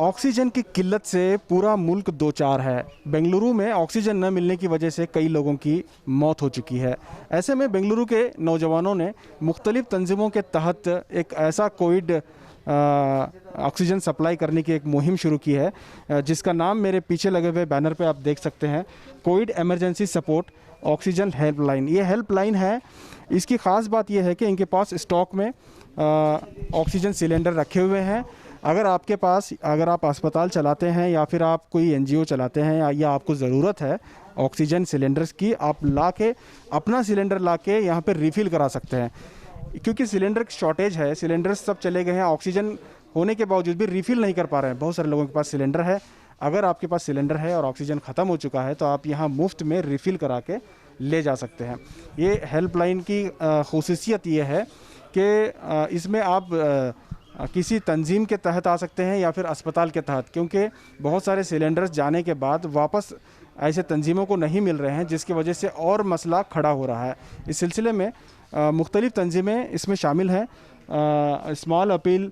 Oxygen की किल्लत से पूरा मुल्क दो चार है। बेंगलुरु में ऑक्सीजन न मिलने की वजह से कई लोगों की मौत हो चुकी है। ऐसे में बेंगलुरु के नौजवानों ने मुख्तलिफ तंजीमों के तहत एक ऐसा कोविड ऑक्सीजन सप्लाई करने की एक मुहिम शुरू की है, जिसका नाम मेरे पीछे लगे हुए बैनर पे आप देख सकते हैं, Covid emergency support oxygen helpline. ये हेल्पलाइन है, इसकी ख़ास बात यह है कि इनके पास स्टॉक में ऑक्सीजन सिलेंडर रखे हुए हैं। अगर आप अस्पताल चलाते हैं या फिर आप कोई एनजीओ चलाते हैं या आपको ज़रूरत है ऑक्सीजन सिलेंडर्स की, आप ला के अपना सिलेंडर ला के यहाँ पर रिफ़िल करा सकते हैं। क्योंकि सिलेंडर की शॉर्टेज है, सिलेंडर सब चले गए हैं, ऑक्सीजन होने के बावजूद भी रिफ़िल नहीं कर पा रहे हैं। बहुत सारे लोगों के पास सिलेंडर है। अगर आपके पास सिलेंडर है और ऑक्सीजन ख़त्म हो चुका है तो आप यहाँ मुफ्त में रिफ़िल करा के ले जा सकते हैं। ये हेल्पलाइन की ख़ुसूसियत ये है कि इसमें आप किसी तंजीम के तहत आ सकते हैं या फिर अस्पताल के तहत, क्योंकि बहुत सारे सिलेंडर्स जाने के बाद वापस ऐसे तंजीमों को नहीं मिल रहे हैं, जिसकी वजह से और मसला खड़ा हो रहा है। इस सिलसिले में मुख्तलिफ़ तंजीमें इसमें शामिल हैं। स्मॉल अपील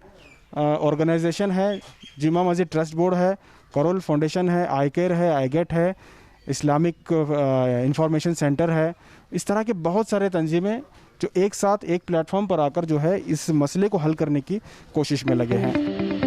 ऑर्गेनाइजेशन है, जुमा मस्जिद ट्रस्ट बोर्ड है, करोल फाउंडेशन है, आई केयर है, आई गेट है, इस्लामिक इंफॉर्मेशन सेंटर है। इस तरह के बहुत सारे तंजीमें जो एक साथ एक प्लेटफॉर्म पर आकर जो है इस मसले को हल करने की कोशिश में लगे हैं।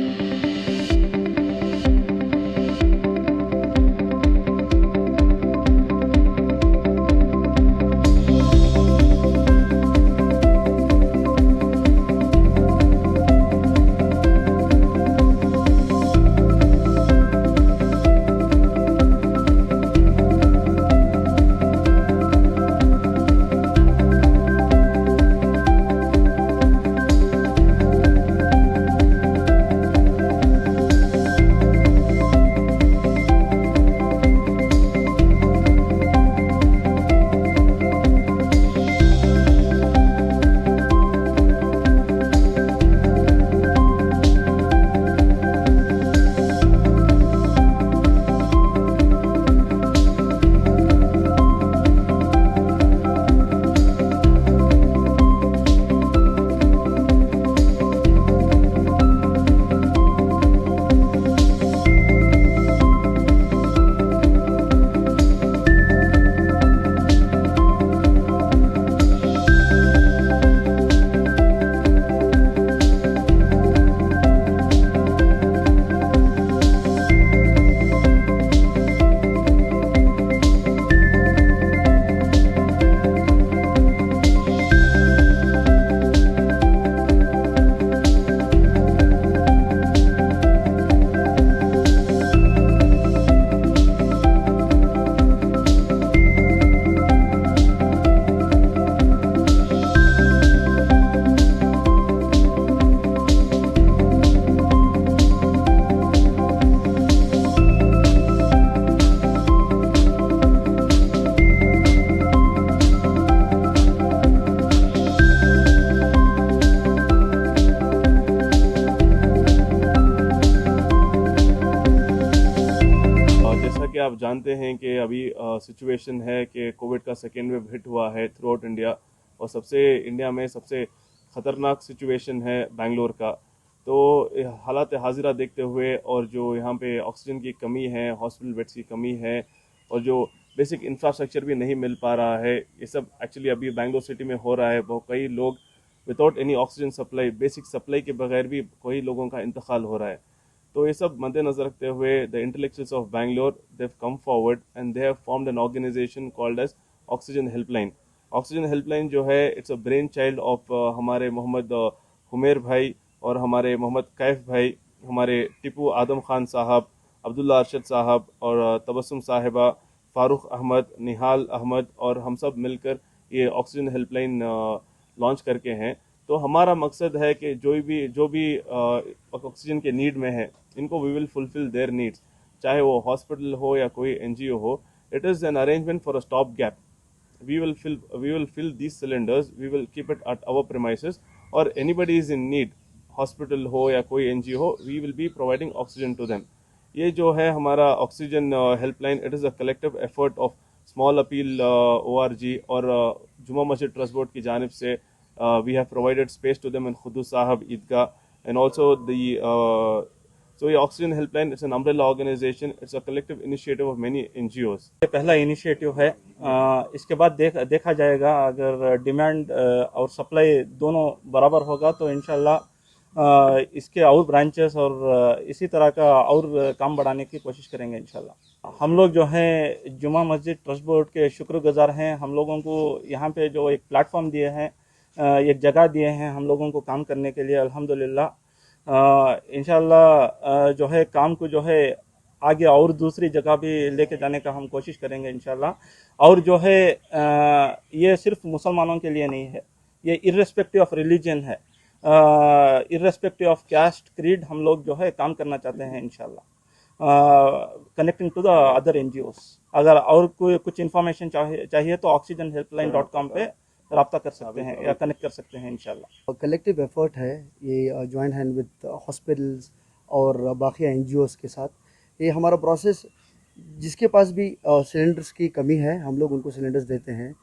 कि आप जानते हैं कि अभी सिचुएशन है कि कोविड का सेकेंड वेव हिट हुआ है थ्रू आउट इंडिया, और इंडिया में सबसे ख़तरनाक सिचुएशन है बेंगलोर का। तो हालात हाजिरा देखते हुए और जो यहाँ पे ऑक्सीजन की कमी है, हॉस्पिटल बेड्स की कमी है और जो बेसिक इंफ्रास्ट्रक्चर भी नहीं मिल पा रहा है, ये सब एक्चुअली अभी बेंगलोर सिटी में हो रहा है। बहुत कई लोग without any oxygen supply, basic supply के बगैर भी कई लोगों का इंतकाल हो रहा है। तो ये सब मद्देनजर रखते हुए the intellectuals of Bangalore they have come forward and they have formed an organisation called as oxygen helpline. Oxygen helpline जो है it's a brain child of हमारे मोहम्मद हुमेर भाई और हमारे मोहम्मद कैफ भाई, हमारे टिपू आदम खान साहब, अब्दुल्ला अरशद साहब और तबस्सुम साहिबा, फारूक अहमद, निहाल अहमद और हम सब मिलकर ये ऑक्सीजन हेल्पलाइन लॉन्च करके हैं। तो हमारा मकसद है कि जो भी ऑक्सीजन के नीड में है, इनको we will fulfil their needs, चाहे वो हॉस्पिटल हो या कोई एनजीओ हो। It is an arrangement for a stop gap. we will fill these cylinders, we will keep it at our premises, or anybody is in need, hospital हो या कोई NGO हो, we will be providing oxygen to them. ये जो है हमारा oxygen helpline, it is a collective effort of small appeal ORG और Juma Masjid trust board की जानिब से we have provided space to them in Khudu Sahab Idgah, and also the So ये oxygen helpline it's an umbrella organisation, it's a collective initiative of many NGOs. ये पहला initiative है। इसके बाद देखा जाएगा, अगर डिमांड और सप्लाई दोनों बराबर होगा तो इंशाल्लाह इसके और ब्रांचेस और इसी तरह का और काम बढ़ाने की कोशिश करेंगे इंशाल्लाह। हम लोग जो है जुमा मस्जिद ट्रस्ट बोर्ड के शुक्रगुजार हैं। हम लोगों को यहाँ पे जो एक प्लेटफॉर्म दिए हैं, एक जगह दिए हैं हम लोगों को काम करने के लिए, अल्हम्दुलिल्लाह। इंशाल्लाह जो है काम को जो है आगे और दूसरी जगह भी लेके जाने का हम कोशिश करेंगे इंशाल्लाह। और जो है ये सिर्फ मुसलमानों के लिए नहीं है, ये इर्रेस्पेक्टिव ऑफ रिलीजन है, इर्रेस्पेक्टिव ऑफ कास्ट क्रीड हम लोग जो है काम करना चाहते हैं इंशाल्लाह। Connecting to the other NGOs. अगर और कोई कुछ इन्फॉर्मेशन चाहिए तो oxygenhelpline.com पे रब्ता कर सकते हैं या कनेक्ट कर सकते हैं इंशाल्लाह। कलेक्टिव एफर्ट है ये, जॉइंट हैंड विद हॉस्पिटल्स और बाकी एनजीओस के साथ। ये हमारा प्रोसेस, जिसके पास भी सिलेंडर्स की कमी है हम लोग उनको सिलेंडर्स देते हैं।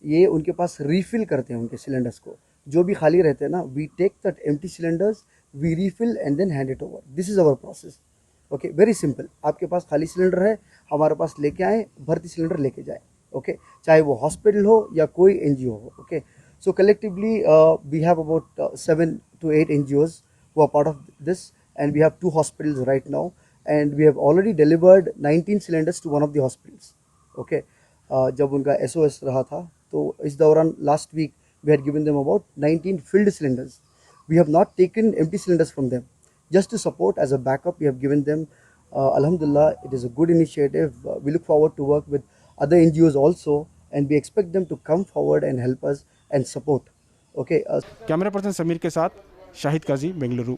ये उनके पास रीफिल करते हैं उनके सिलेंडर्स को, जो भी खाली रहते हैं ना, we take that empty cylinders, we refill and then hand it over. This is our process. Okay, very simple. आपके पास खाली सिलेंडर है, हमारे पास लेके आए, भर्ती सिलेंडर लेके जाए। ओके, चाहे वो हॉस्पिटल हो या कोई एनजीओ हो। Okay, so collectively we have about 7 to 8 NGOs who are part of this, and we have 2 hospitals right now, and we have already delivered 19 cylinders to one of the hospitals. Okay, जब उनका SOS रहा था तो इस दौरान last week we had given them about 19 filled cylinders. We have not taken empty cylinders from them, just to support as a backup. We have given them. Alhamdulillah, it is a good initiative. We look forward to work with other NGOs also, and we expect them to come forward and help us and support. Okay. Camera person Sameer के साथ शाहिद काजी, बेंगलुरु।